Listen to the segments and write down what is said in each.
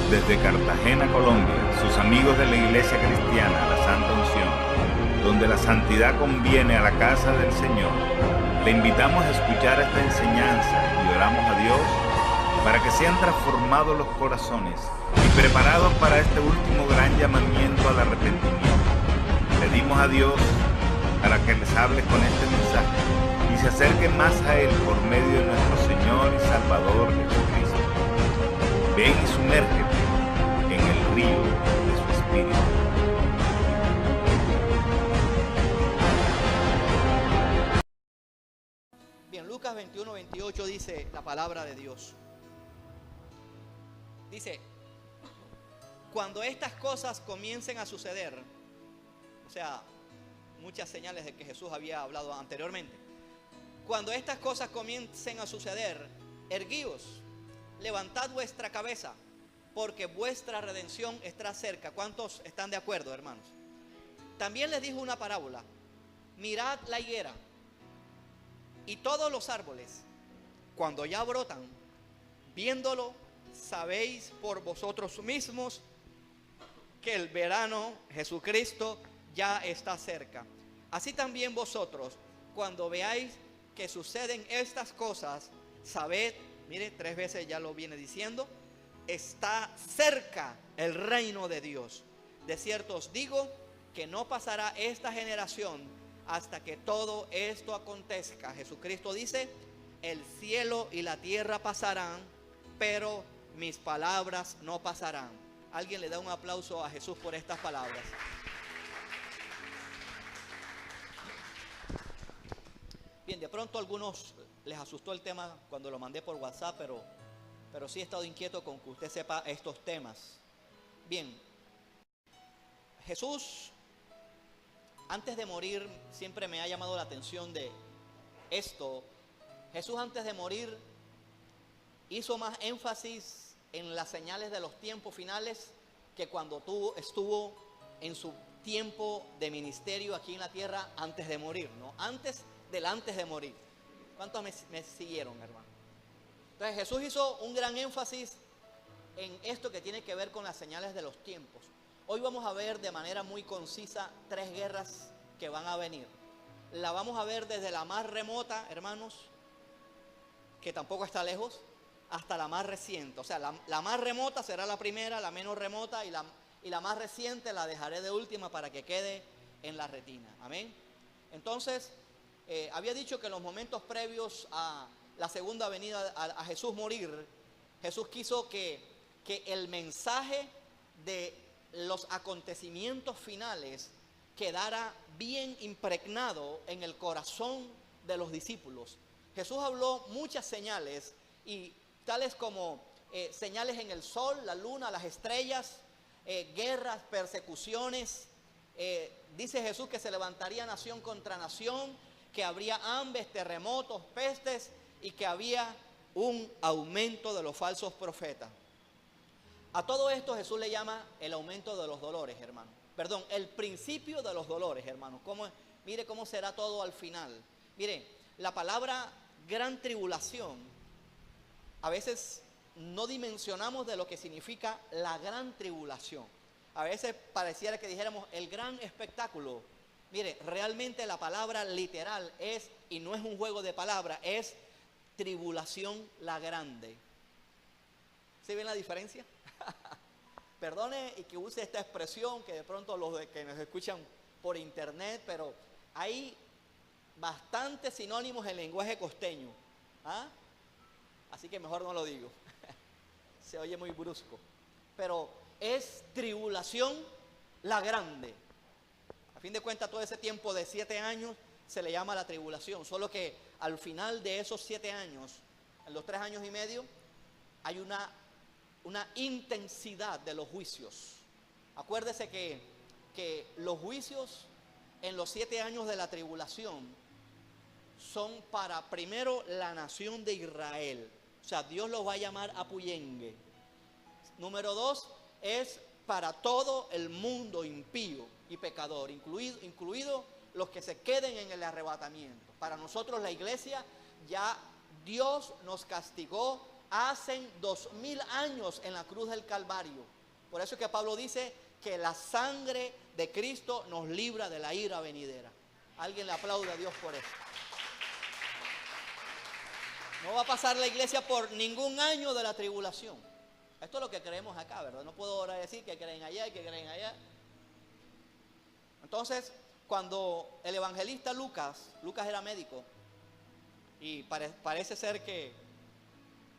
Desde Cartagena, Colombia, sus amigos de la Iglesia Cristiana, la Santa Unción, donde la santidad conviene a la casa del Señor, le invitamos a escuchar esta enseñanza y oramos a Dios para que sean transformados los corazones y preparados para este último gran llamamiento al arrepentimiento. Pedimos a Dios para que les hable con este mensaje y se acerquen más a Él por medio de nuestro Señor y Salvador Jesucristo. Ven y sumérgete en el río de su Espíritu. Bien, Lucas 21-28 dice la palabra de Dios. Dice, cuando estas cosas comiencen a suceder, o sea, muchas señales de que Jesús había hablado anteriormente. Cuando estas cosas comiencen a suceder, erguíos, levantad vuestra cabeza, porque vuestra redención está cerca. ¿Cuántos están de acuerdo, hermanos? También les dijo una parábola. Mirad la higuera y todos los árboles, cuando ya brotan, viéndolo, sabéis por vosotros mismos que el verano, Jesucristo, ya está cerca. Así también vosotros, cuando veáis que suceden estas cosas, sabed, mire, 3 veces ya lo viene diciendo, está cerca el reino de Dios. De cierto os digo que no pasará esta generación hasta que todo esto acontezca. Jesucristo dice, el cielo y la tierra pasarán, pero mis palabras no pasarán. Alguien le da un aplauso a Jesús por estas palabras. Bien, de pronto a algunos les asustó el tema cuando lo mandé por WhatsApp, pero sí he estado inquieto con que usted sepa estos temas. Bien, Jesús, antes de morir, siempre me ha llamado la atención de esto. Jesús antes de morir hizo más énfasis en las señales de los tiempos finales que cuando estuvo en su tiempo de ministerio aquí en la tierra antes de morir, ¿no? Antes de morir. ¿Cuántos me siguieron, hermano? Entonces Jesús hizo un gran énfasis en esto que tiene que ver con las señales de los tiempos. Hoy vamos a ver de manera muy concisa 3 guerras que van a venir. La vamos a ver desde la más remota, hermanos, que tampoco está lejos, hasta la más reciente. O sea, la más remota será la primera, la menos remota y la más reciente la dejaré de última para que quede en la retina. Amén. Entonces, había dicho que en los momentos previos a la segunda venida a Jesús morir, Jesús quiso que el mensaje de los acontecimientos finales quedara bien impregnado en el corazón de los discípulos. Jesús habló muchas señales, y tales como señales en el sol, la luna, las estrellas, guerras, persecuciones. Dice Jesús que se levantaría nación contra nación, que habría hambres, terremotos, pestes, y que había un aumento de los falsos profetas. A todo esto Jesús le llama el aumento de los dolores, hermano. Perdón, el principio de los dolores, hermano. Mire cómo será todo al final. Mire, la palabra gran tribulación, a veces no dimensionamos de lo que significa la gran tribulación. A veces pareciera que dijéramos el gran espectáculo. Mire, realmente la palabra literal es, y no es un juego de palabras, es tribulación la grande. ¿Sí ven la diferencia? Perdone y que use esta expresión, que de pronto los que nos escuchan por internet, pero hay bastantes sinónimos en lenguaje costeño. ¿Ah? Así que mejor no lo digo. Se oye muy brusco. Pero es tribulación la grande. A fin de cuentas, todo ese tiempo de 7 años se le llama la tribulación. Solo que al final de esos 7 años, en los 3 años y medio, hay una intensidad de los juicios. Acuérdese que los juicios en los 7 años de la tribulación son para primero la nación de Israel. O sea, Dios los va a llamar apuyengue. Número 2 es para todo el mundo impío y pecador, incluido los que se queden en el arrebatamiento. Para nosotros la iglesia, ya Dios nos castigó hacen 2000 años en la cruz del Calvario. Por eso es que Pablo dice que la sangre de Cristo nos libra de la ira venidera. Alguien le aplaude a Dios por eso. No va a pasar la iglesia por ningún año de la tribulación. Esto es lo que creemos acá, ¿verdad? No puedo ahora decir que creen allá y que creen allá. Entonces, cuando el evangelista Lucas era médico y parece ser que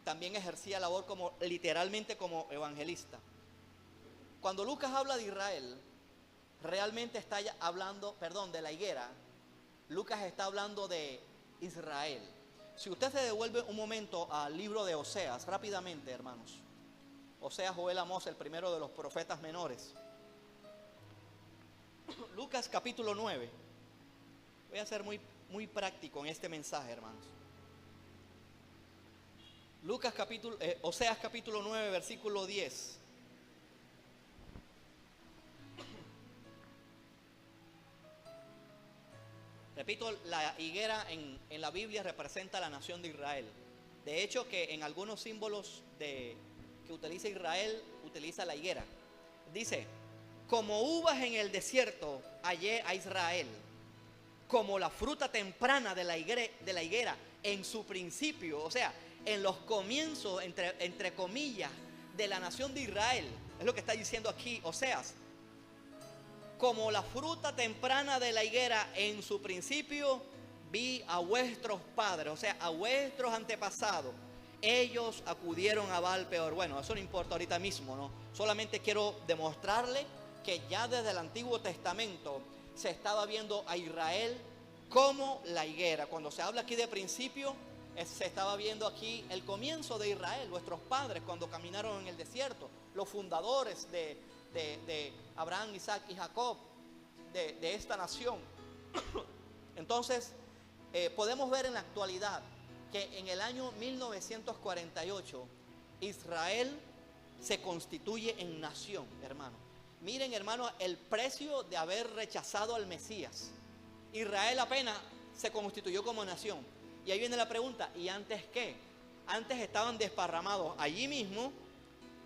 también ejercía labor literalmente como evangelista. Cuando Lucas habla de Israel, realmente está hablando, de la higuera. Lucas está hablando de Israel. Si usted se devuelve un momento al libro de Oseas, rápidamente, hermanos. Oseas, Joel, Amós, el primero de los profetas menores. Lucas capítulo 9. Voy a ser muy práctico en este mensaje, hermanos. Oseas capítulo 9, versículo 10. Repito, la higuera en la Biblia representa a la nación de Israel. De hecho, que en algunos símbolos que utiliza Israel, utiliza la higuera. Dice: como uvas en el desierto hallé a Israel, como la fruta temprana de la higuera en su principio, o sea, en los comienzos, entre comillas, de la nación de Israel. Es lo que está diciendo aquí Oseas. Como la fruta temprana de la higuera en su principio, vi a vuestros padres, o sea, a vuestros antepasados. Ellos acudieron a Baal Peor. Bueno, eso no importa ahorita mismo, ¿no? Solamente quiero demostrarle que ya desde el Antiguo Testamento se estaba viendo a Israel como la higuera. Cuando se habla aquí de principio, se estaba viendo aquí el comienzo de Israel, nuestros padres cuando caminaron en el desierto, los fundadores de Abraham, Isaac y Jacob, de esta nación. Entonces, podemos ver en la actualidad que en el año 1948 Israel se constituye en nación, hermano. Miren, hermano, el precio de haber rechazado al Mesías. Israel apenas se constituyó como nación. Y ahí viene la pregunta: ¿y antes qué? Antes estaban desparramados allí mismo,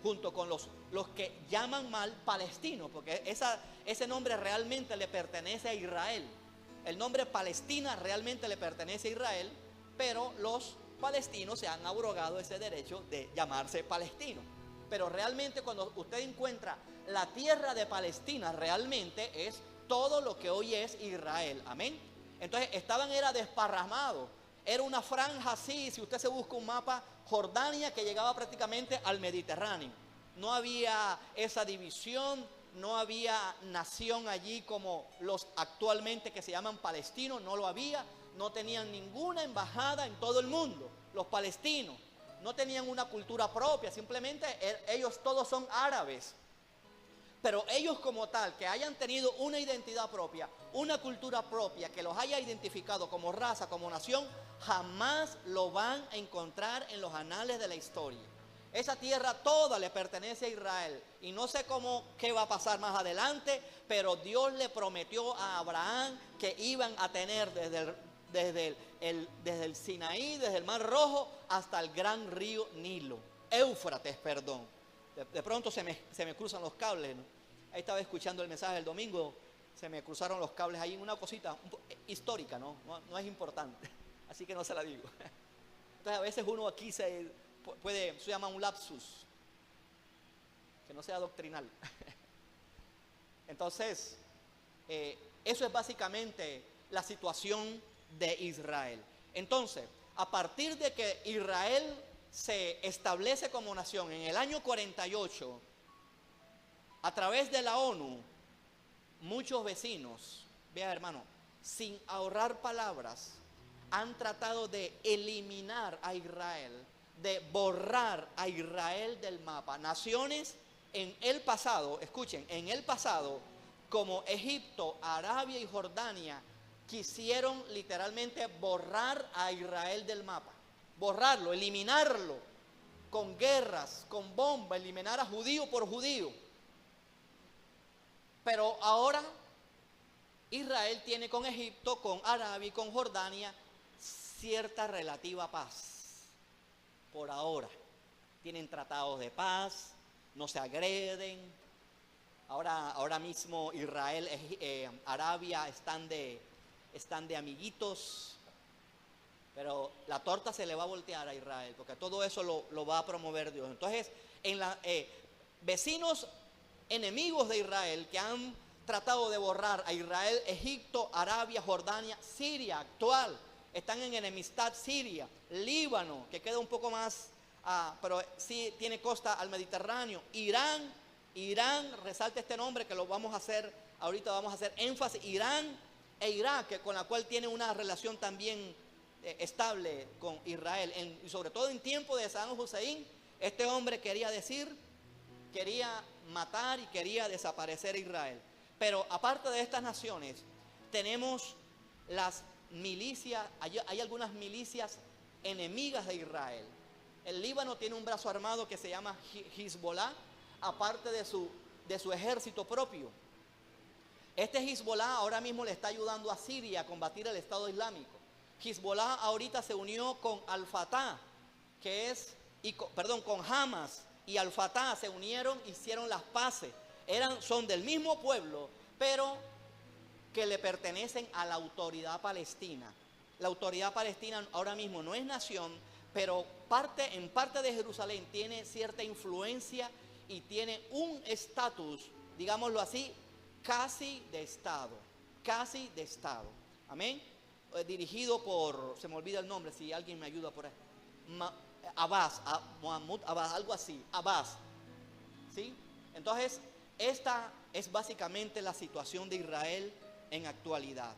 junto con los que llaman mal palestinos, porque ese nombre realmente le pertenece a Israel. El nombre Palestina realmente le pertenece a Israel, pero los palestinos se han abrogado ese derecho de llamarse palestinos. Pero realmente cuando usted encuentra la tierra de Palestina, realmente es todo lo que hoy es Israel. Amén. Entonces era desparramado. Era una franja así, si usted se busca un mapa, Jordania, que llegaba prácticamente al Mediterráneo. No había esa división, no había nación allí como los actualmente que se llaman palestinos, no lo había. No tenían ninguna embajada en todo el mundo. Los palestinos no tenían una cultura propia, simplemente ellos todos son árabes. Pero ellos como tal, que hayan tenido una identidad propia, una cultura propia, que los haya identificado como raza, como nación, jamás lo van a encontrar en los anales de la historia. Esa tierra toda le pertenece a Israel. Y no sé qué va a pasar más adelante, pero Dios le prometió a Abraham que iban a tener desde el Sinaí, desde el Mar Rojo, hasta el gran río Nilo. Éufrates, perdón. De pronto se me cruzan los cables, ¿no? Ahí estaba escuchando el mensaje del domingo, se me cruzaron los cables ahí en una cosita histórica, ¿no? No es importante, así que no se la digo. Entonces a veces uno aquí se llama un lapsus, que no sea doctrinal. Entonces, eso es básicamente la situación de Israel. Entonces, a partir de que Israel se establece como nación en el año 48, a través de la ONU, muchos vecinos, vea hermano, sin ahorrar palabras, han tratado de eliminar a Israel, de borrar a Israel del mapa. Naciones en el pasado, escuchen, en el pasado, como Egipto, Arabia y Jordania, quisieron literalmente borrar a Israel del mapa. Borrarlo, eliminarlo, con guerras, con bombas, eliminar a judío por judío. Pero ahora Israel tiene con Egipto, con Arabia y con Jordania cierta relativa paz, por ahora. tienen tratados de paz, no se agreden. Ahora mismo Israel, Arabia están de amiguitos, pero la torta se le va a voltear a Israel, porque todo eso lo va a promover Dios. Entonces, vecinos enemigos de Israel que han tratado de borrar a Israel, Egipto, Arabia, Jordania, Siria actual, están en enemistad. Siria, Líbano, que queda un poco más, pero sí tiene costa al Mediterráneo. Irán, resalta este nombre que lo vamos a hacer, ahorita vamos a hacer énfasis, Irán e Irak, con la cual tiene una relación también estable con Israel. Y sobre todo en tiempo de Saddam Hussein, este hombre quería matar y quería desaparecer a Israel. Pero aparte de estas naciones, tenemos las milicias, hay algunas milicias enemigas de Israel. El Líbano tiene un brazo armado que se llama Hezbollah, aparte de su ejército propio. Este Hezbollah ahora mismo le está ayudando a Siria a combatir el Estado Islámico. Hezbollah ahorita se unió con Al-Fatah, con Hamas y Al-Fatah se unieron, hicieron las paces. Son del mismo pueblo, pero que le pertenecen a la autoridad palestina. La autoridad palestina ahora mismo no es nación, pero en parte de Jerusalén tiene cierta influencia y tiene un estatus, digámoslo así, casi de Estado. Amén. Dirigido por, se me olvida el nombre, si alguien me ayuda por ahí, Mahmoud Abbas, algo así, Abbas, ¿sí? Entonces, esta es básicamente la situación de Israel en actualidad.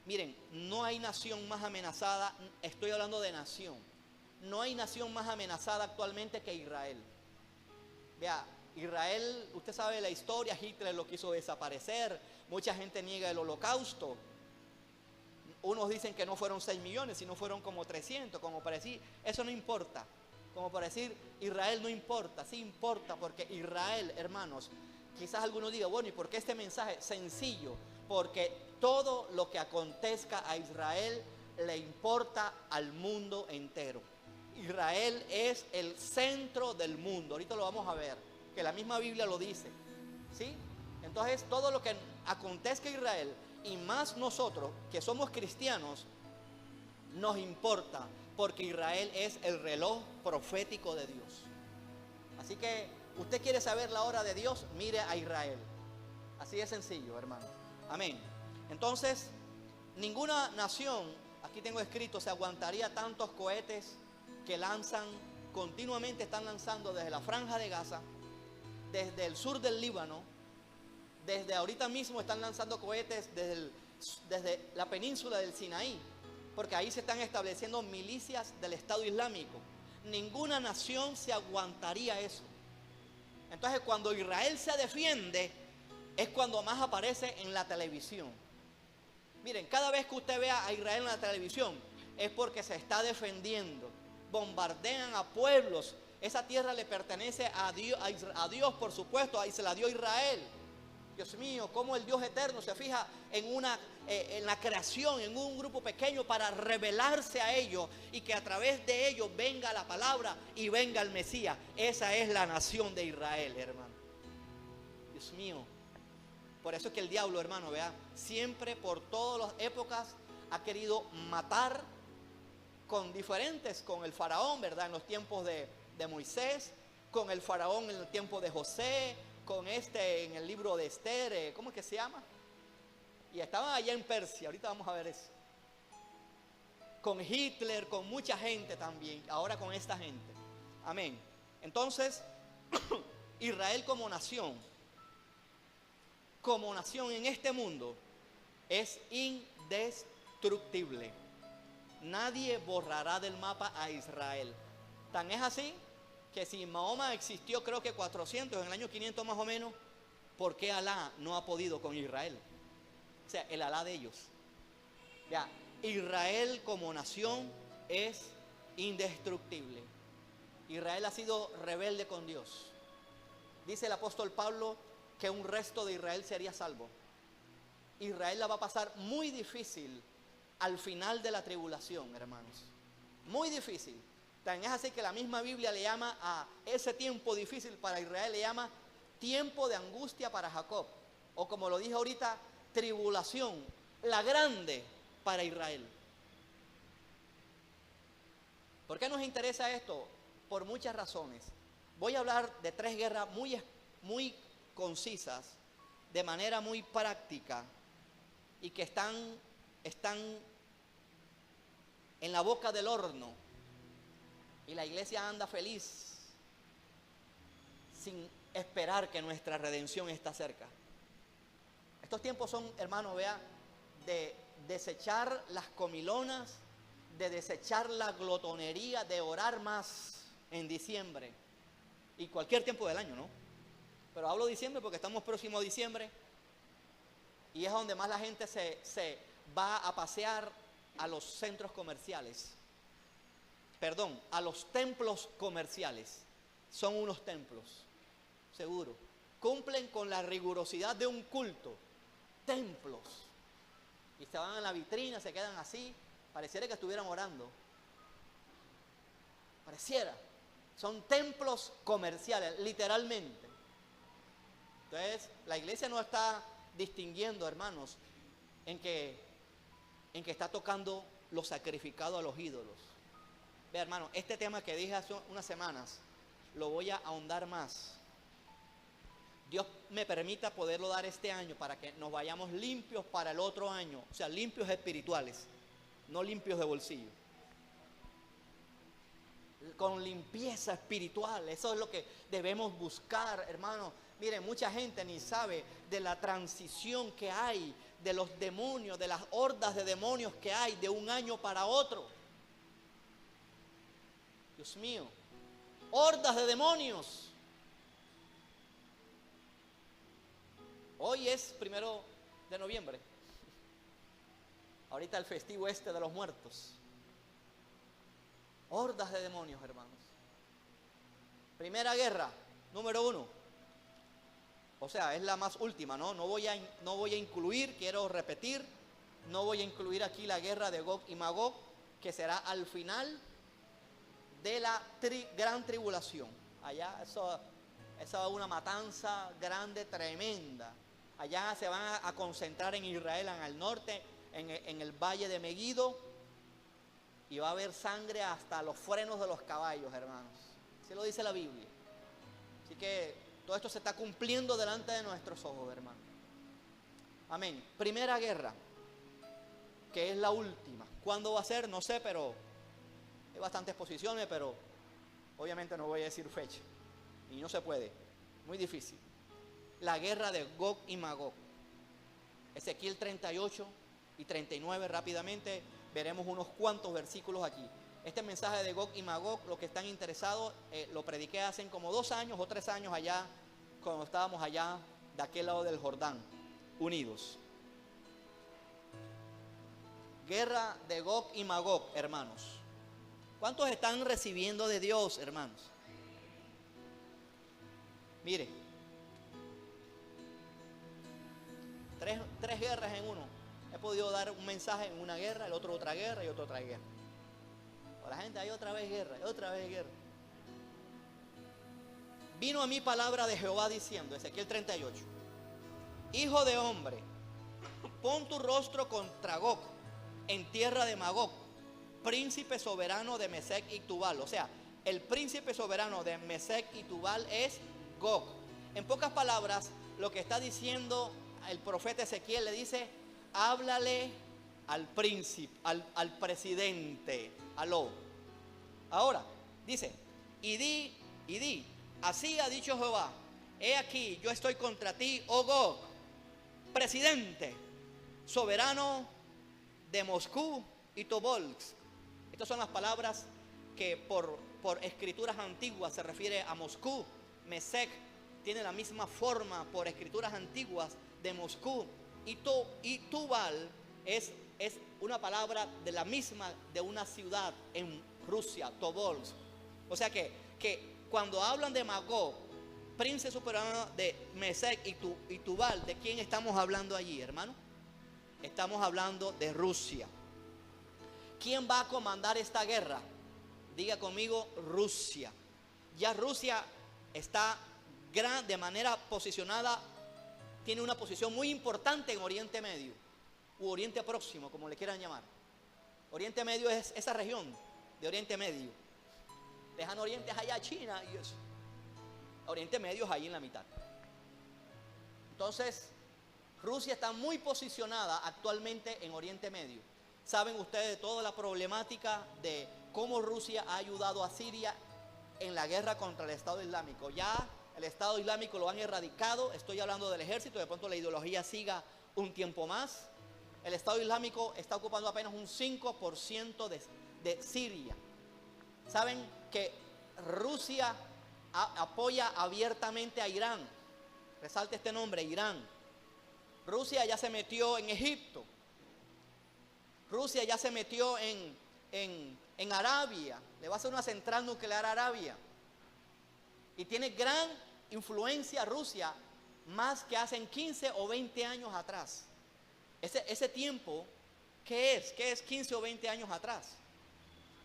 Miren, no hay nación más amenazada, estoy hablando de nación, no hay nación más amenazada actualmente que Israel. Vea, Israel, usted sabe la historia, Hitler lo quiso desaparecer, mucha gente niega el holocausto. Unos dicen que no fueron 6 millones, sino fueron como 300, como para decir, eso no importa. Como para decir, Israel no importa, sí importa, porque Israel, hermanos, quizás alguno diga, bueno, ¿y por qué este mensaje? Sencillo, porque todo lo que acontezca a Israel le importa al mundo entero. Israel es el centro del mundo, ahorita lo vamos a ver, que la misma Biblia lo dice, ¿sí? Entonces, todo lo que acontezca a Israel, y más nosotros que somos cristianos, nos importa, porque Israel es el reloj profético de Dios. Así que usted quiere saber la hora de Dios, mire a Israel. Así de sencillo, hermano. Amén. Entonces, ninguna nación, aquí tengo escrito, se aguantaría tantos cohetes que lanzan, continuamente están lanzando desde la Franja de Gaza, desde el sur del Líbano. Desde ahorita mismo están lanzando cohetes desde la península del Sinaí, porque ahí se están estableciendo milicias del Estado Islámico. Ninguna nación se aguantaría eso. Entonces, cuando Israel se defiende, es cuando más aparece en la televisión. Miren, cada vez que usted vea a Israel en la televisión, es porque se está defendiendo. Bombardean a pueblos. Esa tierra le pertenece a Dios, por supuesto, ahí se la dio Israel. Dios mío, cómo el Dios eterno se fija en la creación, en un grupo pequeño para revelarse a ellos y que a través de ellos venga la palabra y venga el Mesías. Esa es la nación de Israel, hermano. Dios mío. Por eso es que el diablo, hermano, vea, siempre por todas las épocas ha querido matar con el faraón, ¿verdad? En los tiempos de Moisés, con el faraón en el tiempo de José, con en el libro de Esther, ¿cómo es que se llama? Y estaban allá en Persia, ahorita vamos a ver eso. Con Hitler, con mucha gente también, ahora con esta gente. Amén. Entonces, Israel como nación en este mundo es indestructible. Nadie borrará del mapa a Israel. Tan es así que si Mahoma existió creo que 400, en el año 500 más o menos, ¿por qué Alá no ha podido con Israel? O sea, el Alá de ellos. Ya, Israel como nación es indestructible. Israel ha sido rebelde con Dios. Dice el apóstol Pablo que un resto de Israel sería salvo. Israel la va a pasar muy difícil al final de la tribulación, hermanos. Muy difícil. Tan es así que la misma Biblia le llama a ese tiempo difícil para Israel, le llama tiempo de angustia para Jacob. O como lo dije ahorita, tribulación, la grande para Israel. ¿Por qué nos interesa esto? Por muchas razones. Voy a hablar de 3 guerras muy concisas, de manera muy práctica, y que están en la boca del horno. Y la iglesia anda feliz, sin esperar que nuestra redención está cerca. Estos tiempos son, hermano, vea, de desechar las comilonas, de desechar la glotonería, de orar más en diciembre y cualquier tiempo del año, ¿no? Pero hablo de diciembre porque estamos próximos a diciembre y es donde más la gente se va a pasear a los centros comerciales. Perdón, a los templos comerciales. Son unos templos, seguro. Cumplen con la rigurosidad de un culto. Templos. Y se van a la vitrina, se quedan así. Pareciera que estuvieran orando. Pareciera. Son templos comerciales, literalmente. Entonces, la iglesia no está distinguiendo, hermanos, en que está tocando lo sacrificado a los ídolos. Vea, hermano, este tema que dije hace unas semanas, lo voy a ahondar más. Dios me permita poderlo dar este año para que nos vayamos limpios para el otro año. O sea, limpios espirituales, no limpios de bolsillo. Con limpieza espiritual, eso es lo que debemos buscar, hermano. Miren, mucha gente ni sabe de la transición que hay, de los demonios, de las hordas de demonios que hay de un año para otro. Dios mío, hordas de demonios. Hoy es 1 de noviembre. Ahorita el festivo de los muertos. Hordas de demonios, hermanos. Primera guerra, número 1. O sea, es la más última, ¿no? No voy a incluir, quiero repetir, no voy a incluir aquí la guerra de Gog y Magog, que será al final de la gran tribulación. Allá eso es una matanza grande, tremenda. Allá se van a concentrar en Israel, en el norte, en el valle de Megiddo, y va a haber sangre hasta los frenos de los caballos, hermanos. Así lo dice la Biblia. Así que todo esto se está cumpliendo delante de nuestros ojos, hermanos. Amén. Primera guerra, que es la última. ¿Cuándo va a ser? No sé, pero hay bastantes posiciones, pero obviamente no voy a decir fecha. Y no se puede. Muy difícil. La guerra de Gog y Magog. Ezequiel 38 y 39 rápidamente. Veremos unos cuantos versículos aquí. Este mensaje de Gog y Magog, los que están interesados, lo prediqué hace como 2 años o 3 años allá, cuando estábamos allá de aquel lado del Jordán, unidos. Guerra de Gog y Magog, hermanos. ¿Cuántos están recibiendo de Dios, hermanos? Mire, tres guerras en uno. He podido dar un mensaje en una guerra, el otro otra guerra y otro otra guerra. O la gente, hay otra vez guerra, otra vez guerra. Vino a mí palabra de Jehová diciendo, Ezequiel 38, hijo de hombre, pon tu rostro contra Gog, en tierra de Magog, príncipe soberano de Mesec y Tubal. O sea, el príncipe soberano de Mesec y Tubal es Gog. En pocas palabras, lo que está diciendo el profeta Ezequiel, le dice, háblale al príncipe, al presidente, aló. Ahora, dice, y di, así ha dicho Jehová, he aquí, yo estoy contra ti, oh Gog, presidente, soberano de Moscú y Tobolsk. Estas son las palabras que por escrituras antiguas se refiere a Moscú. Mesec tiene la misma forma por escrituras antiguas de Moscú. Y Tubal es una palabra de la misma de una ciudad en Rusia, Tobolsk. O sea que cuando hablan de Magog, príncipe soberano de Mesec y Tubal, ¿de quién estamos hablando allí, hermano? Estamos hablando de Rusia. ¿Quién va a comandar esta guerra? Diga conmigo Rusia. Ya Rusia está de manera posicionada, tiene una posición muy importante en Oriente Medio, u Oriente Próximo, como le quieran llamar. Oriente Medio es esa región de Oriente Medio. Lejano Oriente es allá China y eso. Oriente Medio es ahí en la mitad. Entonces, Rusia está muy posicionada actualmente en Oriente Medio. Saben ustedes de toda la problemática de cómo Rusia ha ayudado a Siria en la guerra contra el Estado Islámico. Ya el Estado Islámico lo han erradicado. Estoy hablando del ejército, de pronto la ideología siga un tiempo más. El Estado Islámico está ocupando apenas un 5% de Siria. Saben que Rusia apoya abiertamente a Irán. Resalte este nombre, Irán. Rusia ya se metió en Egipto. Rusia ya se metió en Arabia. Le va a hacer una central nuclear a Arabia. Y tiene gran influencia Rusia, más que hace 15 o 20 años atrás. Ese tiempo, ¿qué es? ¿Qué es 15 o 20 años atrás?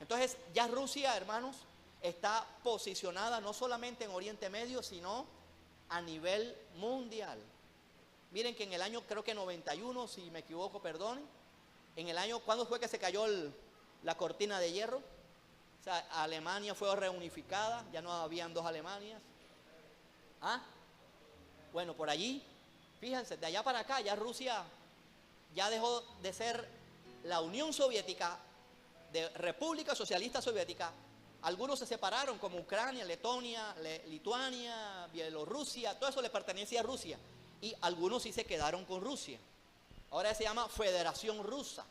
Entonces ya Rusia, hermanos, está posicionada no solamente en Oriente Medio, sino a nivel mundial. Miren que en el año, creo que 91, si me equivoco, perdonen, en el año, ¿cuándo fue que se cayó la cortina de hierro? O sea, Alemania fue reunificada, ya no habían dos Alemanias. ¿Ah? Bueno, por allí, fíjense, de allá para acá, ya Rusia ya dejó de ser la Unión Soviética, de República Socialista Soviética. Algunos se separaron, como Ucrania, Letonia, Lituania, Bielorrusia, todo eso le pertenecía a Rusia. Y algunos sí se quedaron con Rusia. Ahora se llama Federación Rusa.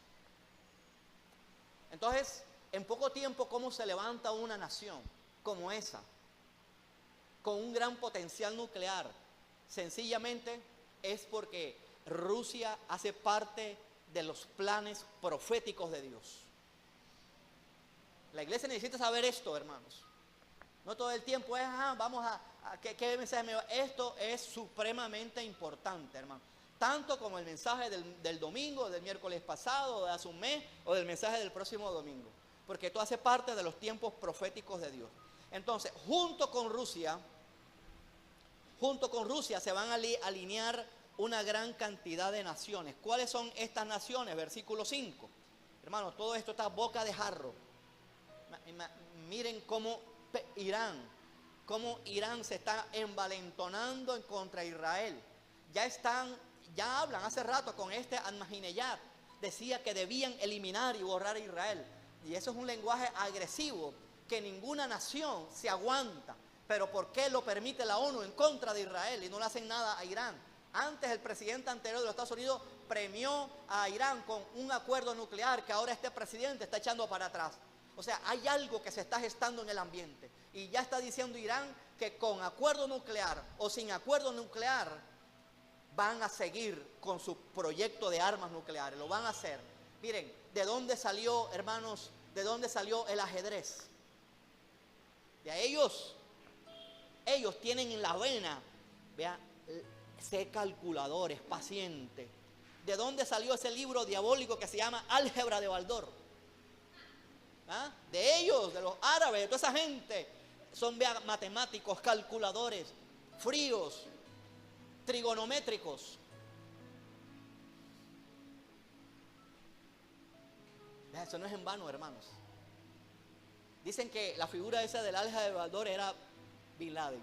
Entonces, en poco tiempo, ¿cómo se levanta una nación como esa? Con un gran potencial nuclear. Sencillamente es porque Rusia hace parte de los planes proféticos de Dios. La iglesia necesita saber esto, hermanos. No todo el tiempo es, vamos ¿qué mensaje me va? Esto es supremamente importante, hermano. Tanto como el mensaje del domingo, del miércoles pasado, de hace un mes, o del mensaje del próximo domingo. Porque esto hace parte de los tiempos proféticos de Dios. Entonces, junto con Rusia se van a alinear una gran cantidad de naciones. ¿Cuáles son estas naciones? Versículo 5. Hermanos, todo esto está boca de jarro. Miren cómo Irán se está envalentonando en contra de Israel. Ya hablan hace rato con Ahmadinejad. Decía que debían eliminar y borrar a Israel. Y eso es un lenguaje agresivo que ninguna nación se aguanta. Pero ¿por qué lo permite la ONU en contra de Israel y no le hacen nada a Irán? Antes el presidente anterior de los Estados Unidos premió a Irán con un acuerdo nuclear que ahora este presidente está echando para atrás. O sea, hay algo que se está gestando en el ambiente. Y ya está diciendo Irán que con acuerdo nuclear o sin acuerdo nuclear van a seguir con su proyecto de armas nucleares. Lo van a hacer. Miren, ¿de dónde salió, hermanos? ¿De dónde salió el ajedrez? De ellos. Ellos tienen en la vena, vea, sé calculador, es paciente. ¿De dónde salió ese libro diabólico que se llama Álgebra de Baldor? ¿Ah? De ellos, de los árabes, de toda esa gente. Son matemáticos, calculadores, fríos, trigonométricos. Eso no es en vano, hermanos. Dicen que la figura esa del álgebra de Baldor era Bin Laden.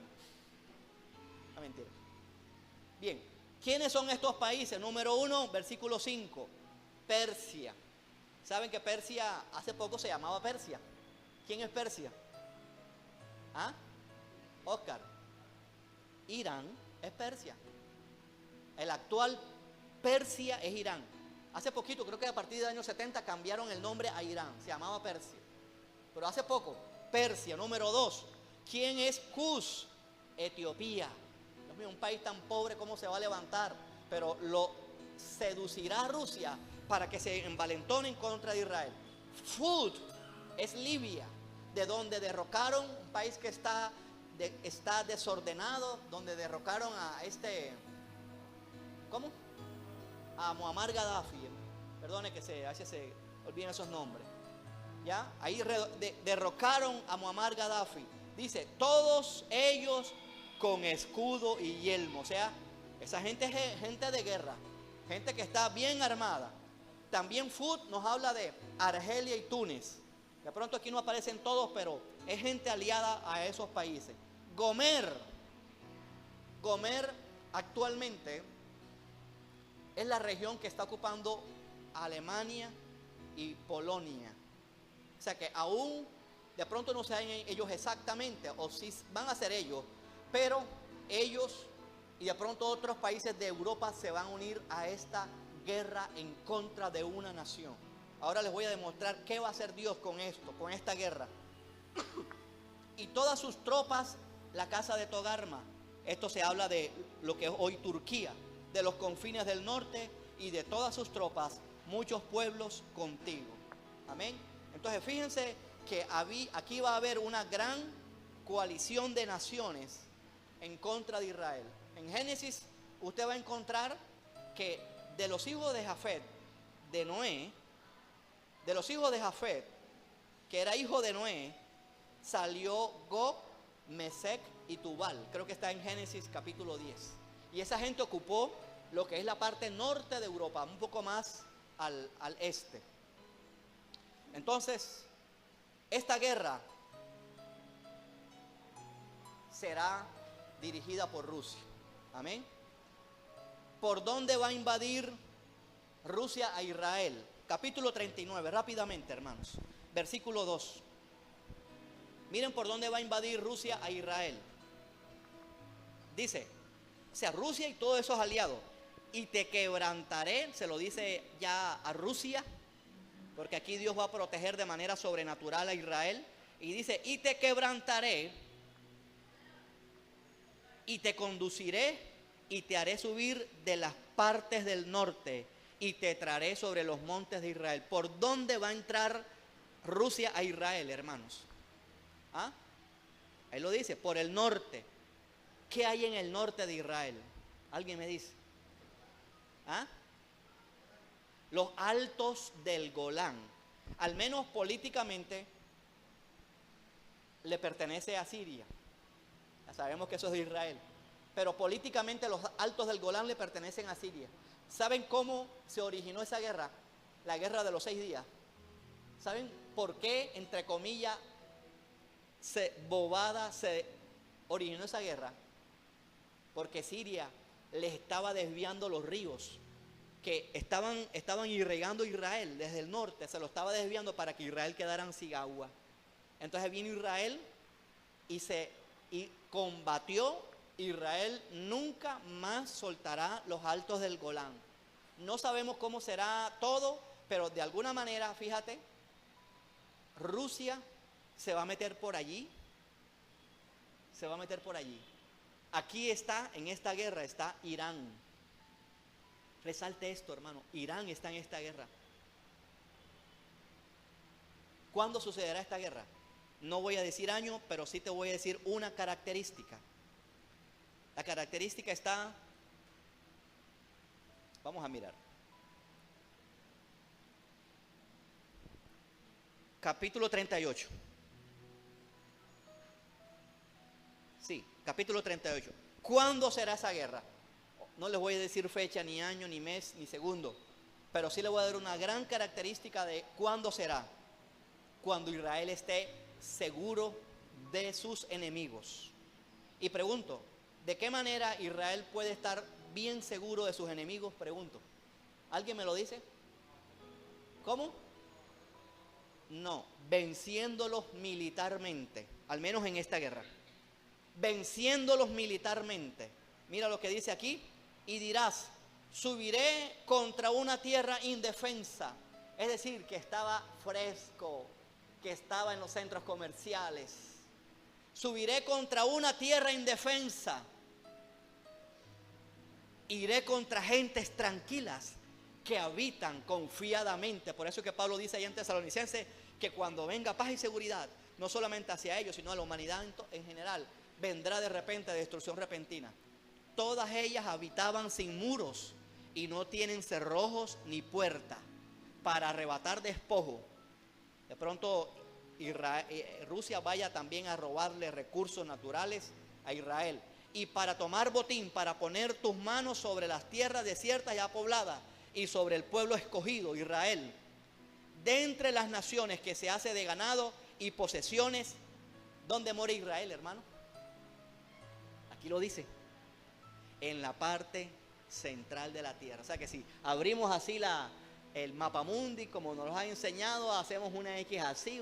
No, mentira. Bien, ¿quiénes son estos países? Número 1, versículo 5, Persia. ¿Saben que Persia hace poco se llamaba Persia? ¿Quién es Persia? ¿Ah? Oscar. Irán es Persia. El actual Persia es Irán. Hace poquito, creo que a partir del año 70 cambiaron el nombre a Irán. Se llamaba Persia. Pero hace poco, Persia. Número 2, ¿quién es Cus? Etiopía. Dios mío, un país tan pobre, ¿cómo se va a levantar? Pero lo seducirá a Rusia para que se envalentone en contra de Israel. Fud es Libia, de donde derrocaron un país que está desordenado, donde derrocaron a ¿cómo? A Muammar Gaddafi. Perdone que a veces se olviden esos nombres. ¿ya? Ahí derrocaron a Muammar Gaddafi. Dice, todos ellos con escudo y yelmo. O sea, esa gente es gente de guerra, gente que está bien armada. También Fud nos habla de Argelia y Túnez. De pronto aquí no aparecen todos, pero es gente aliada a esos países. Gomer actualmente es la región que está ocupando Alemania y Polonia. O sea que aún de pronto no saben ellos exactamente, o si van a ser ellos, pero ellos y de pronto otros países de Europa se van a unir a esta guerra en contra de una nación. Ahora les voy a demostrar qué va a hacer Dios con esto, con esta guerra. Y todas sus tropas, la casa de Togarma. Esto se habla de lo que es hoy Turquía, de los confines del norte y de todas sus tropas, muchos pueblos contigo. Amén. Entonces fíjense que aquí va a haber una gran coalición de naciones en contra de Israel. En Génesis usted va a encontrar que de los hijos de Jafet, de Noé, de los hijos de Jafet, que era hijo de Noé, salió Gog, Mesec y Tubal. Creo que está en Génesis capítulo 10. Y esa gente ocupó lo que es la parte norte de Europa, un poco más al este. Entonces, esta guerra será dirigida por Rusia. Amén. ¿Por dónde va a invadir Rusia a Israel? Capítulo 39, rápidamente, hermanos. Versículo 2. Miren por dónde va a invadir Rusia a Israel. Dice, o sea, Rusia y todos esos aliados. Y te quebrantaré, se lo dice ya a Rusia, porque aquí Dios va a proteger de manera sobrenatural a Israel. Y dice, y te quebrantaré, y te conduciré, y te haré subir de las partes del norte, y te traeré sobre los montes de Israel. ¿Por dónde va a entrar Rusia a Israel, hermanos? ¿Ah? Ahí lo dice, por el norte. ¿Qué hay en el norte de Israel? ¿Alguien me dice? ¿Ah? Los altos del Golán. Al menos políticamente le pertenece a Siria. Ya sabemos que eso es de Israel. Pero políticamente los altos del Golán le pertenecen a Siria. ¿Saben cómo se originó esa guerra? La guerra de los 6 días. ¿Saben por qué, entre comillas, se originó esa guerra? Porque Siria les estaba desviando los ríos que estaban irrigando Israel desde el norte, se lo estaba desviando para que Israel quedara sin agua. Entonces vino Israel y combatió. Israel nunca más soltará los altos del Golán. No sabemos cómo será todo, pero de alguna manera, fíjate, Rusia se va a meter por allí. Se va a meter por allí. Aquí está, en esta guerra está Irán. Resalte esto, hermano. Irán está en esta guerra. ¿Cuándo sucederá esta guerra? No voy a decir año, pero sí te voy a decir una característica. La característica está, vamos a mirar. Capítulo 38. Sí, capítulo 38. ¿Cuándo será esa guerra? No les voy a decir fecha, ni año, ni mes, ni segundo, pero sí les voy a dar una gran característica de cuándo será. Cuando Israel esté seguro de sus enemigos. Y pregunto, ¿de qué manera Israel puede estar bien seguro de sus enemigos? Pregunto. ¿Alguien me lo dice? ¿Cómo? No, venciéndolos militarmente, al menos en esta guerra. Venciéndolos militarmente. Mira lo que dice aquí. Y dirás, subiré contra una tierra indefensa. Es decir, que estaba fresco, que estaba en los centros comerciales. Subiré contra una tierra indefensa. Iré contra gentes tranquilas que habitan confiadamente. Por eso que Pablo dice ahí en Tesalonicenses que cuando venga paz y seguridad, no solamente hacia ellos, sino a la humanidad en general, vendrá de repente destrucción repentina. Todas ellas habitaban sin muros y no tienen cerrojos ni puerta para arrebatar despojo. De pronto Rusia vaya también a robarle recursos naturales a Israel. Y para tomar botín, para poner tus manos sobre las tierras desiertas ya pobladas y sobre el pueblo escogido, Israel, de entre las naciones que se hace de ganado y posesiones. ¿Dónde mora Israel, hermano? Aquí lo dice, en la parte central de la tierra. O sea que si abrimos así el mapamundi, como nos lo han enseñado, hacemos una X así,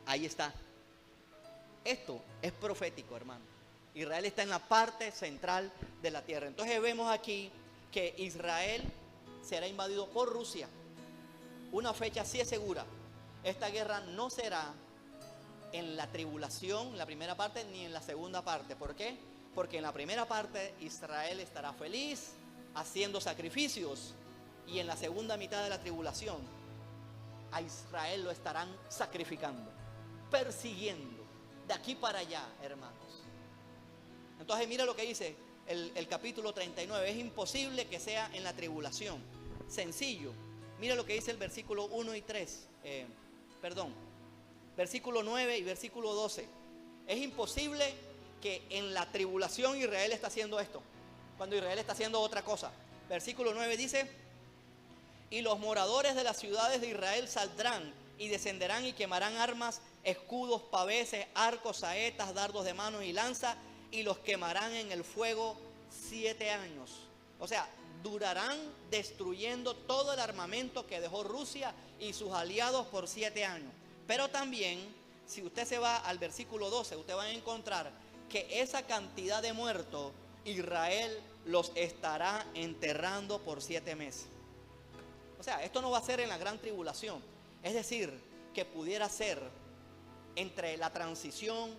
ahí está. Esto es profético, hermano. Israel está en la parte central de la tierra. Entonces vemos aquí que Israel será invadido por Rusia. Una fecha sí es segura. Esta guerra no será en la tribulación, la primera parte, ni en la segunda parte. ¿Por qué? Porque en la primera parte Israel estará feliz haciendo sacrificios, y en la segunda mitad de la tribulación a Israel lo estarán sacrificando, persiguiendo de aquí para allá, hermanos. Entonces mira lo que dice el capítulo 39. Es imposible que sea en la tribulación. Sencillo. Mira lo que dice el versículo 1 y 3. Versículo 9 y versículo 12. Es imposible que en la tribulación Israel está haciendo esto, cuando Israel está haciendo otra cosa. Versículo 9 dice: y los moradores de las ciudades de Israel saldrán y descenderán y quemarán armas, escudos, paveses, arcos, saetas, dardos de mano y lanza, y los quemarán en el fuego 7 años. O sea, durarán destruyendo todo el armamento que dejó Rusia y sus aliados por 7 años. Pero también, si usted se va al versículo 12, usted va a encontrar que esa cantidad de muertos, Israel los estará enterrando por 7 meses. O sea, esto no va a ser en la gran tribulación. Es decir, que pudiera ser entre la transición,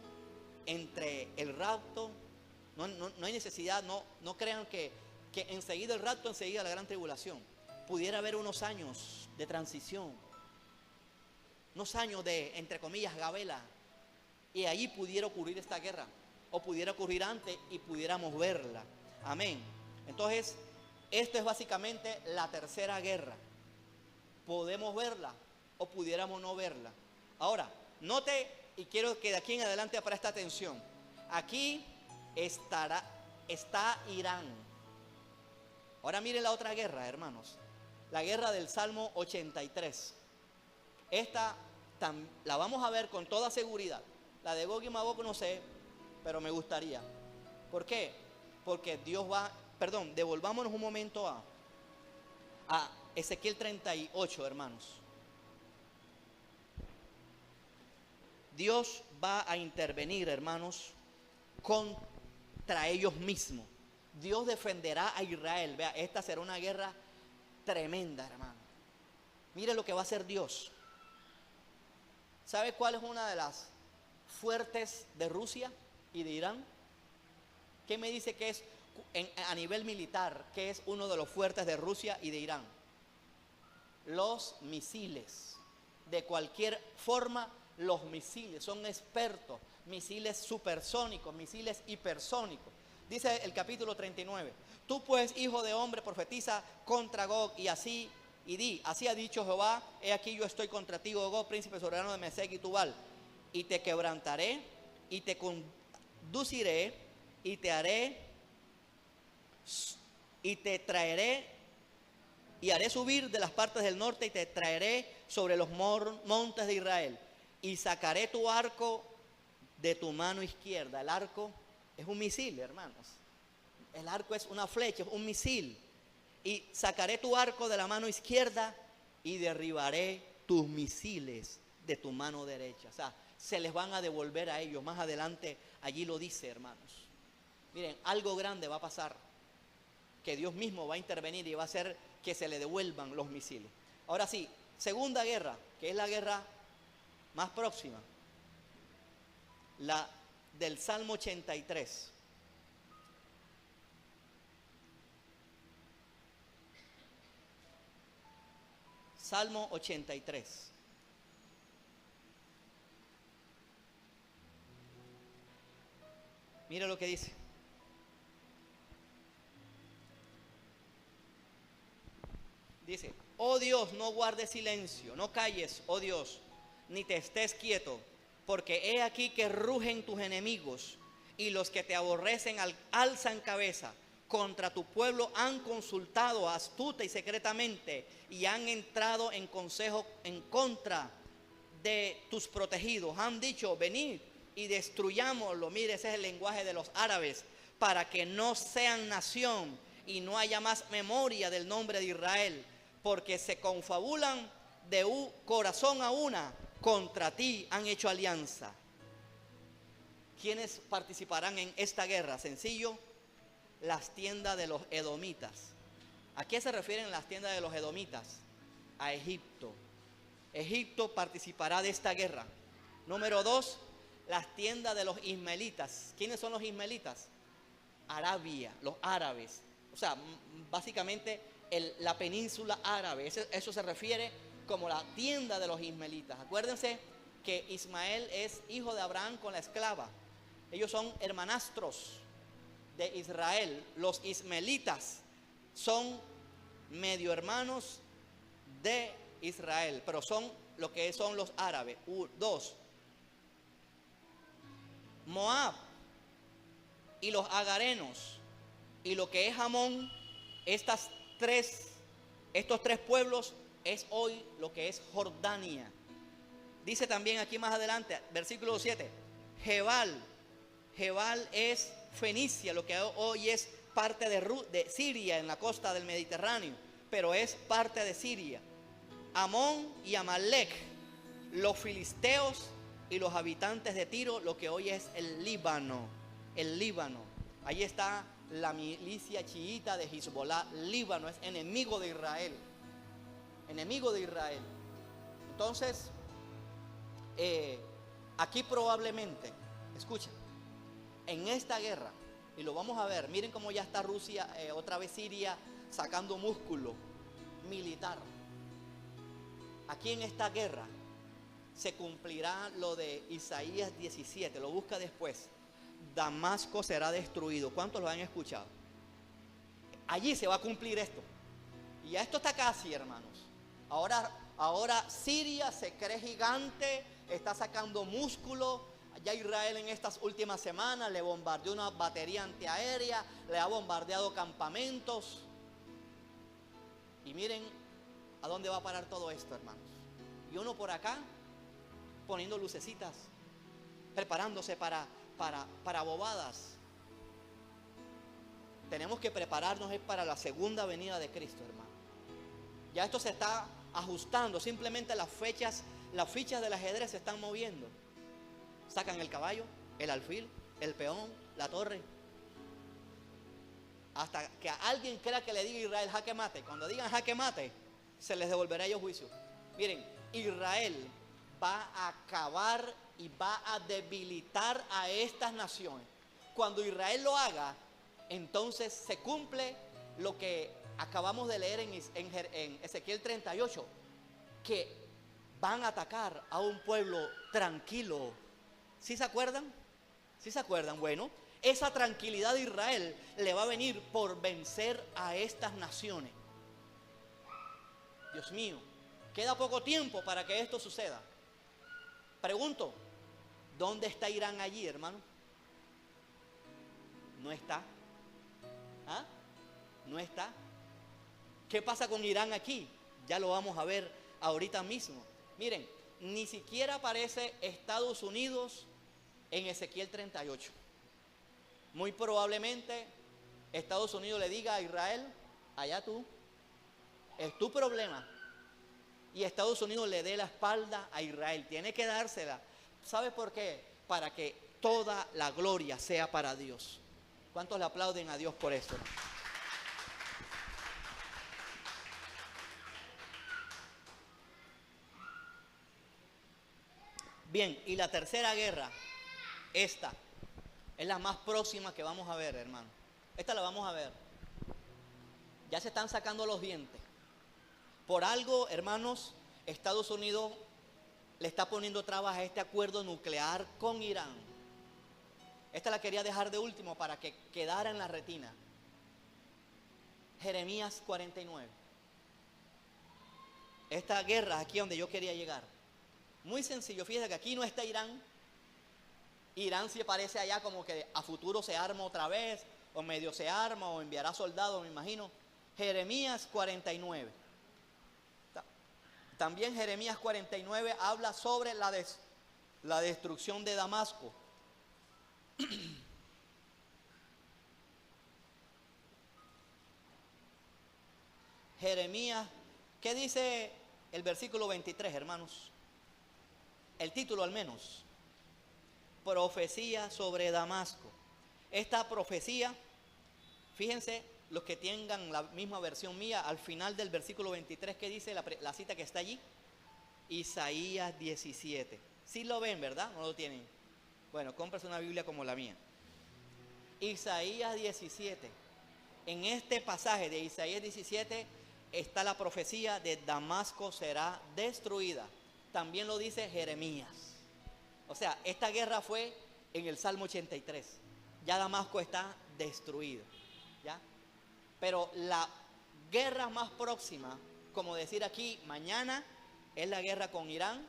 entre el rapto. No hay necesidad, no crean que enseguida el rapto, enseguida la gran tribulación. Pudiera haber unos años de transición, unos años de, entre comillas, gabela, y allí pudiera ocurrir esta guerra, o pudiera ocurrir antes y pudiéramos verla. Amén. Entonces, esto es básicamente la tercera guerra. Podemos verla o pudiéramos no verla. Ahora, note, y quiero que de aquí en adelante preste atención. Aquí está Irán. Ahora miren la otra guerra, hermanos. La guerra del Salmo 83. Esta la vamos a ver con toda seguridad. La de Gog y Magog no sé, pero me gustaría. ¿Por qué? Porque Dios devolvámonos un momento a Ezequiel 38, hermanos. Dios va a intervenir, hermanos, contra ellos mismos. Dios defenderá a Israel. Vea, esta será una guerra tremenda, hermano. Mire lo que va a hacer Dios. ¿Sabe cuál es una de las fuertes de Rusia y de Irán? ¿Qué me dice que es a nivel militar, que es uno de los fuertes de Rusia y de Irán? Los misiles. De cualquier forma, los misiles. Son expertos. Misiles supersónicos, misiles hipersónicos. Dice el capítulo 39. Tú pues, hijo de hombre, profetiza contra Gog y di, así ha dicho Jehová, he aquí yo estoy contra ti, Gog, príncipe soberano de Mesec y Tubal, y te quebrantaré, y te conduciré, y te haré, y te traeré, y haré subir de las partes del norte, y te traeré sobre los montes de Israel, y sacaré tu arco de tu mano izquierda. El arco es un misil, hermanos. El arco es una flecha, es un misil. Y sacaré tu arco de la mano izquierda y derribaré tus misiles de tu mano derecha. O sea, se les van a devolver a ellos. Más adelante allí lo dice, hermanos. Miren, algo grande va a pasar, que Dios mismo va a intervenir y va a hacer que se le devuelvan los misiles. Ahora sí, segunda guerra, que es la guerra más próxima, la del Salmo 83. Salmo 83. Mira lo que dice. Dice: Oh Dios, no guardes silencio, no calles, oh Dios, ni te estés quieto, porque he aquí que rugen tus enemigos y los que te aborrecen alzan cabeza. Contra tu pueblo han consultado astuta y secretamente y han entrado en consejo en contra de tus protegidos. Han dicho, venid y destruyámoslo. Mire, ese es el lenguaje de los árabes, para que no sean nación y no haya más memoria del nombre de Israel, porque se confabulan de un corazón a una, contra ti han hecho alianza. ¿Quiénes participarán en esta guerra? Sencillo, las tiendas de los edomitas. ¿A qué se refieren las tiendas de los edomitas? A Egipto. Egipto participará de esta guerra. Número 2, las tiendas de los ismaelitas. ¿Quiénes son los ismaelitas? Arabia, los árabes. O sea, básicamente la península árabe. Eso se refiere como la tienda de los ismaelitas. Acuérdense que Ismael es hijo de Abraham con la esclava. Ellos son hermanastros de Israel. Los ismaelitas son medio hermanos de Israel, pero son lo que son los árabes. 2, Moab y los agarenos y lo que es Amón. Estos tres pueblos es hoy lo que es Jordania. Dice también aquí más adelante, versículo 7, Jebal es Fenicia, lo que hoy es parte de Siria, en la costa del Mediterráneo, pero es parte de Siria. Amón y Amalek, los filisteos y los habitantes de Tiro, lo que hoy es el Líbano. Ahí está la milicia chiita de Hezbollah. Líbano es enemigo de Israel. Entonces, aquí probablemente, escucha, en esta guerra, y lo vamos a ver, miren cómo ya está Rusia, otra vez Siria, sacando músculo militar. Aquí en esta guerra se cumplirá lo de Isaías 17, lo busca después. Damasco será destruido. ¿Cuántos lo han escuchado? Allí se va a cumplir esto. Y ya esto está casi, hermanos. Ahora Siria se cree gigante, está sacando músculo. Ya Israel en estas últimas semanas le bombardeó una batería antiaérea, le ha bombardeado campamentos. Y miren a dónde va a parar todo esto, hermanos. Y uno por acá poniendo lucecitas, preparándose para bobadas. Tenemos que prepararnos para la segunda venida de Cristo, hermano. Ya esto se está ajustando, simplemente las fichas del ajedrez se están moviendo. Sacan el caballo, el alfil, el peón, la torre. Hasta que alguien crea que le diga a Israel jaque mate. Cuando digan jaque mate, se les devolverá a ellos juicio. Miren, Israel va a acabar y va a debilitar a estas naciones. Cuando Israel lo haga, entonces se cumple lo que acabamos de leer en Ezequiel 38, que van a atacar a un pueblo tranquilo. ¿Sí se acuerdan? Bueno, esa tranquilidad de Israel le va a venir por vencer a estas naciones. Dios mío, queda poco tiempo para que esto suceda. Pregunto, ¿dónde está Irán allí, hermano? No está. ¿Ah? No está. ¿Qué pasa con Irán aquí? Ya lo vamos a ver ahorita mismo. Miren, ni siquiera aparece Estados Unidos en Ezequiel 38. Muy probablemente Estados Unidos le diga a Israel, allá tú, es tu problema. Y Estados Unidos le dé la espalda a Israel. Tiene que dársela. ¿Sabe por qué? Para que toda la gloria sea para Dios. ¿Cuántos le aplauden a Dios por esto? Bien, y la tercera guerra, esta es la más próxima que vamos a ver, hermano. Esta la vamos a ver. Ya se están sacando los dientes. Por algo, hermanos, Estados Unidos le está poniendo trabas a este acuerdo nuclear con Irán. Esta la quería dejar de último para que quedara en la retina. Jeremías 49. esta guerra aquí donde yo quería llegar. Muy sencillo, fíjense que aquí no está Irán. Irán sí parece allá como que a futuro se arma otra vez, o medio se arma, o enviará soldados, me imagino. Jeremías 49. También Jeremías 49 habla sobre la destrucción de Damasco. Jeremías, ¿qué dice el versículo 23, hermanos? El título al menos. Profecía sobre Damasco. Esta profecía, fíjense, los que tengan la misma versión mía, al final del versículo 23, ¿qué dice la cita que está allí? Isaías 17. Sí lo ven, ¿verdad? ¿No lo tienen? Bueno, cómprase una Biblia como la mía. Isaías 17. En este pasaje de Isaías 17 está la profecía de Damasco será destruida. También lo dice Jeremías. O sea, esta guerra fue en el Salmo 83. Ya Damasco está destruido, ¿ya? Pero la guerra más próxima, como decir aquí, mañana es la guerra con Irán,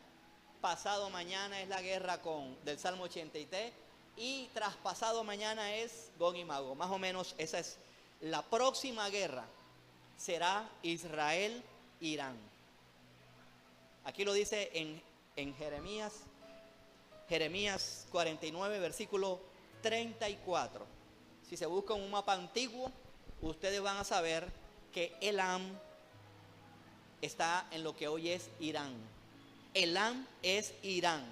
pasado mañana es la guerra del Salmo 83 y traspasado mañana es Gog y Magog. Más o menos esa es la próxima guerra. Será Israel-Irán. Aquí lo dice en Jeremías 49, versículo 34. Si se busca un mapa antiguo, ustedes van a saber que Elam está en lo que hoy es Irán. Elam es Irán.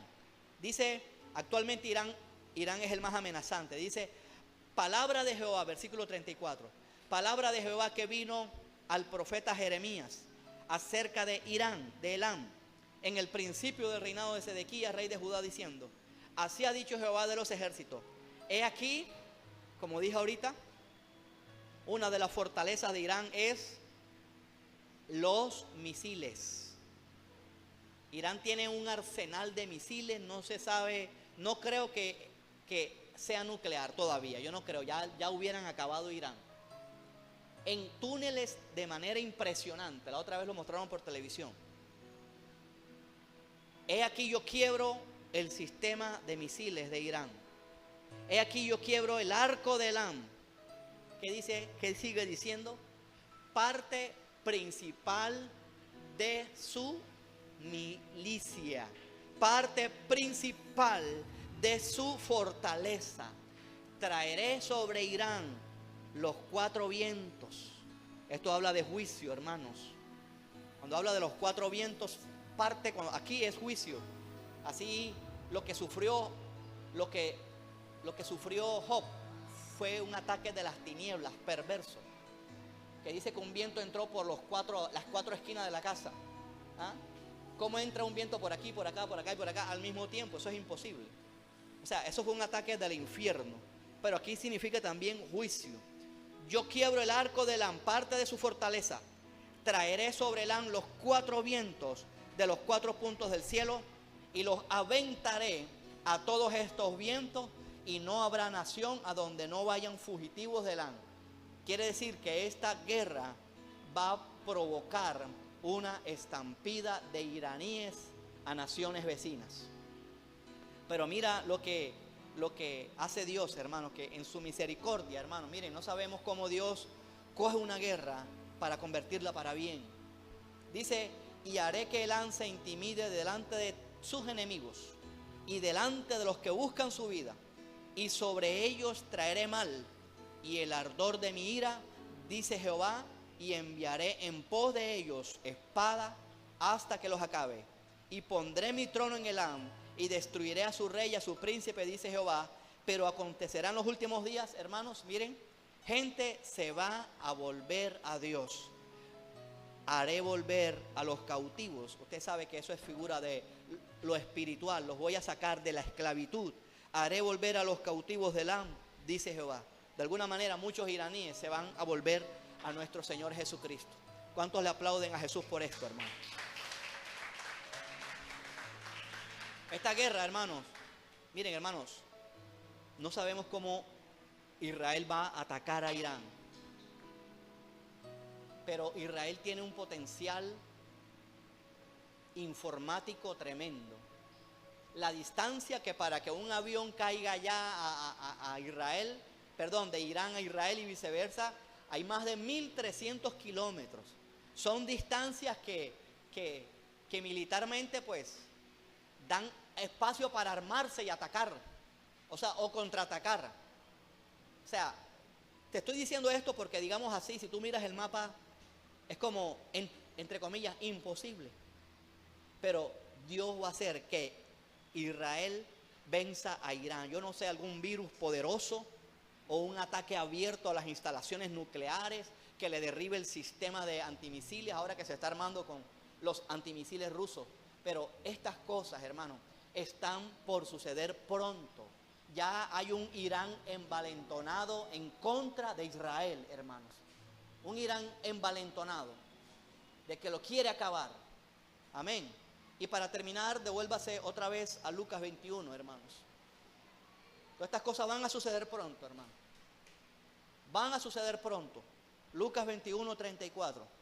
Dice, actualmente Irán es el más amenazante. Dice, palabra de Jehová, versículo 34. Palabra de Jehová que vino al profeta Jeremías acerca de Irán, de Elam, en el principio del reinado de Sedequías, rey de Judá, diciendo, así ha dicho Jehová de los ejércitos, he aquí, como dije ahorita, una de las fortalezas de Irán es los misiles. Irán tiene un arsenal de misiles, no se sabe, no creo que sea nuclear todavía, yo no creo, ya hubieran acabado Irán. En túneles de manera impresionante, la otra vez lo mostraron por televisión. He aquí yo quiebro el sistema de misiles de Irán. He aquí yo quiebro el arco de Elam. ¿Qué sigue diciendo? Parte principal de su milicia. Parte principal de su fortaleza. Traeré sobre Irán los 4 vientos. Esto habla de juicio, hermanos. Cuando habla de los 4 vientos, aquí es juicio. Así lo que sufrió Job fue un ataque de las tinieblas perverso, que dice que un viento entró por las 4 esquinas de la casa. ¿Ah? ¿Cómo entra un viento por aquí, por acá, por acá y por acá al mismo tiempo? Eso es imposible. O sea, eso fue un ataque del infierno. Pero aquí significa también juicio. Yo quiebro el arco de Elam, parte de su fortaleza. Traeré sobre Elam los 4 vientos de los 4 puntos del cielo y los aventaré a todos estos vientos, y no habrá nación a donde no vayan fugitivos de Elam. Quiere decir que esta guerra va a provocar una estampida de iraníes a naciones vecinas. Pero mira lo que hace Dios, hermano, que en su misericordia, hermano, miren, no sabemos cómo Dios coge una guerra para convertirla para bien. Dice, y haré que Elam se intimide delante de sus enemigos y delante de los que buscan su vida, y sobre ellos traeré mal y el ardor de mi ira, dice Jehová, y enviaré en pos de ellos espada hasta que los acabe, y pondré mi trono en Elam y destruiré a su rey y a su príncipe, dice Jehová. Pero acontecerán los últimos días, hermanos, miren, gente se va a volver a Dios. Haré volver a los cautivos. Usted sabe que eso es figura de lo espiritual. Los voy a sacar de la esclavitud. Haré volver a los cautivos de Elam, dice Jehová. De alguna manera muchos iraníes se van a volver a nuestro Señor Jesucristo. ¿Cuántos le aplauden a Jesús por esto, hermano? Esta guerra, hermanos, miren, hermanos, no sabemos cómo Israel va a atacar a Irán. Pero Israel tiene un potencial informático tremendo. La distancia que para que un avión caiga allá a Israel, perdón, de Irán a Israel y viceversa, hay más de 1.300 kilómetros. Son distancias que militarmente pues dan espacio para armarse y atacar, o sea, o contraatacar. O sea, te estoy diciendo esto porque, digamos así, si tú miras el mapa, es como, entre comillas, imposible. Pero Dios va a hacer que Israel venza a Irán. Yo no sé, algún virus poderoso o un ataque abierto a las instalaciones nucleares que le derribe el sistema de antimisiles, ahora que se está armando con los antimisiles rusos. Pero estas cosas, hermano, están por suceder pronto. Ya hay un Irán envalentonado en contra de Israel, hermanos. Un Irán envalentonado de que lo quiere acabar. Amén. Y para terminar, devuélvase otra vez a Lucas 21, hermanos. Todas estas cosas van a suceder pronto, hermano. Van a suceder pronto. Lucas 21, 34.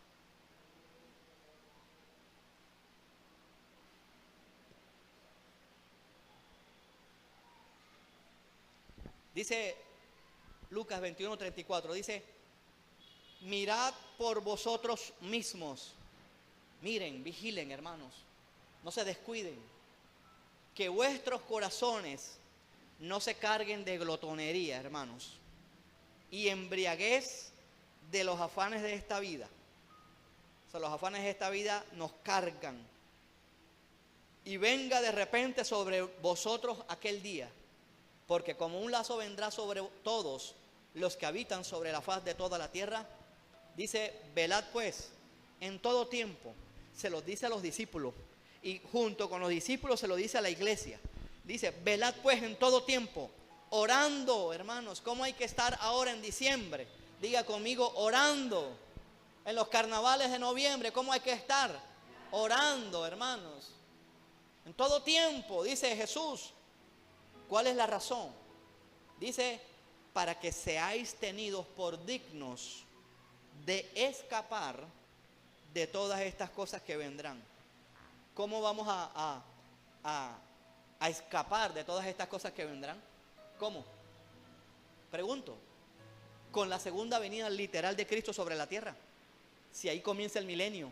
Dice Lucas 21, 34, dice: mirad por vosotros mismos. Miren, vigilen, hermanos. No se descuiden. Que vuestros corazones no se carguen de glotonería, hermanos, y embriaguez de los afanes de esta vida. O sea, los afanes de esta vida nos cargan. Y venga de repente sobre vosotros aquel día, porque como un lazo vendrá sobre todos los que habitan sobre la faz de toda la tierra. Dice: velad pues en todo tiempo. Se los dice a los discípulos, y junto con los discípulos se lo dice a la iglesia. Dice: velad pues en todo tiempo, orando, hermanos. ¿Cómo hay que estar ahora en diciembre? Diga conmigo: orando. En los carnavales de noviembre, ¿cómo hay que estar? Orando, hermanos. En todo tiempo, dice Jesús. ¿Cuál es la razón? Dice: para que seáis tenidos por dignos de escapar de todas estas cosas que vendrán. ¿Cómo vamos a escapar de todas estas cosas que vendrán? ¿Cómo? Pregunto. Con la segunda venida literal de Cristo sobre la tierra. Si ahí comienza el milenio.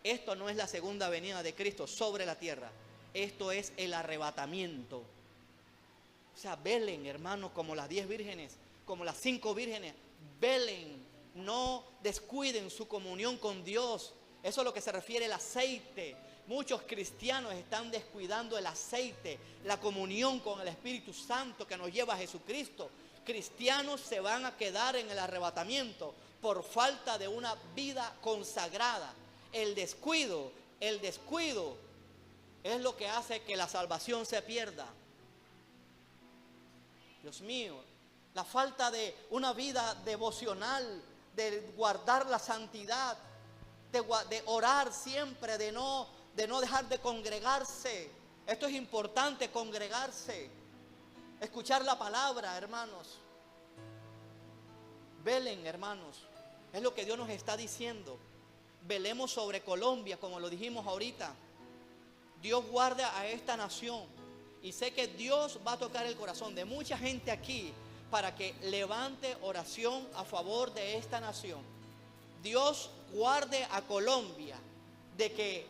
Esto no es la segunda venida de Cristo sobre la tierra. Esto es el arrebatamiento. O sea, velen, hermanos, como las 10 vírgenes, como las 5 vírgenes. Velen, no descuiden su comunión con Dios. Eso es lo que se refiere al aceite. Muchos cristianos están descuidando el aceite, la comunión con el Espíritu Santo que nos lleva a Jesucristo. Cristianos se van a quedar en el arrebatamiento por falta de una vida consagrada. El descuido es lo que hace que la salvación se pierda. Dios mío, la falta de una vida devocional, de guardar la santidad, de orar siempre, de no dejar de congregarse. Esto es importante, congregarse, escuchar la palabra, hermanos. Velen, hermanos, es lo que Dios nos está diciendo. Velemos sobre Colombia, como lo dijimos ahorita. Dios guarda a esta nación. Y sé que Dios va a tocar el corazón de mucha gente aquí para que levante oración a favor de esta nación. Dios guarde a Colombia de que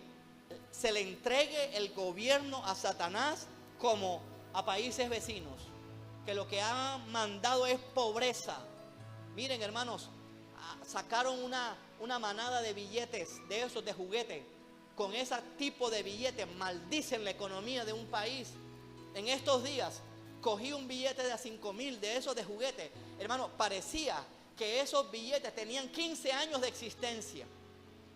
se le entregue el gobierno a Satanás como a países vecinos, que lo que ha mandado es pobreza. Miren, hermanos, sacaron una manada de billetes, de esos de juguete. Con ese tipo de billetes maldicen la economía de un país. En estos días cogí un billete de a 5,000 de esos de juguete. Hermano, parecía que esos billetes tenían 15 años de existencia.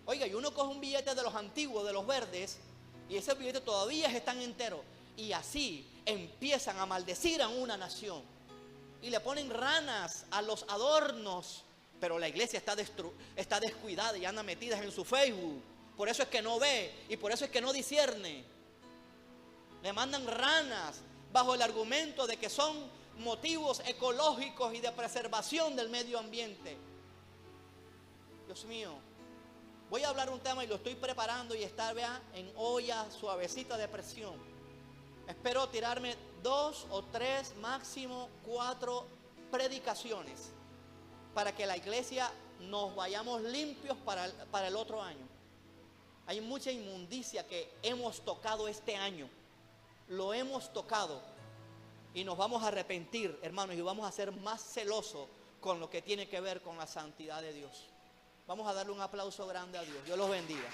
Oiga, y uno coge un billete de los antiguos, de los verdes, y esos billetes todavía están enteros. Y así empiezan a maldecir a una nación. Y le ponen ranas a los adornos. Pero la iglesia está descuidada y anda metida en su Facebook. Por eso es que no ve y por eso es que no discierne. Le mandan ranas bajo el argumento de que son motivos ecológicos y de preservación del medio ambiente. Dios mío, Voy a hablar un tema y lo estoy preparando y está, vea, en olla suavecita de presión. Espero tirarme 2 o 3, máximo 4 predicaciones para que la iglesia nos vayamos limpios para el otro año. Hay mucha inmundicia que hemos tocado este año. Lo hemos tocado y nos vamos a arrepentir, hermanos, y vamos a ser más celosos con lo que tiene que ver con la santidad de Dios. Vamos a darle un aplauso grande a Dios. Dios los bendiga.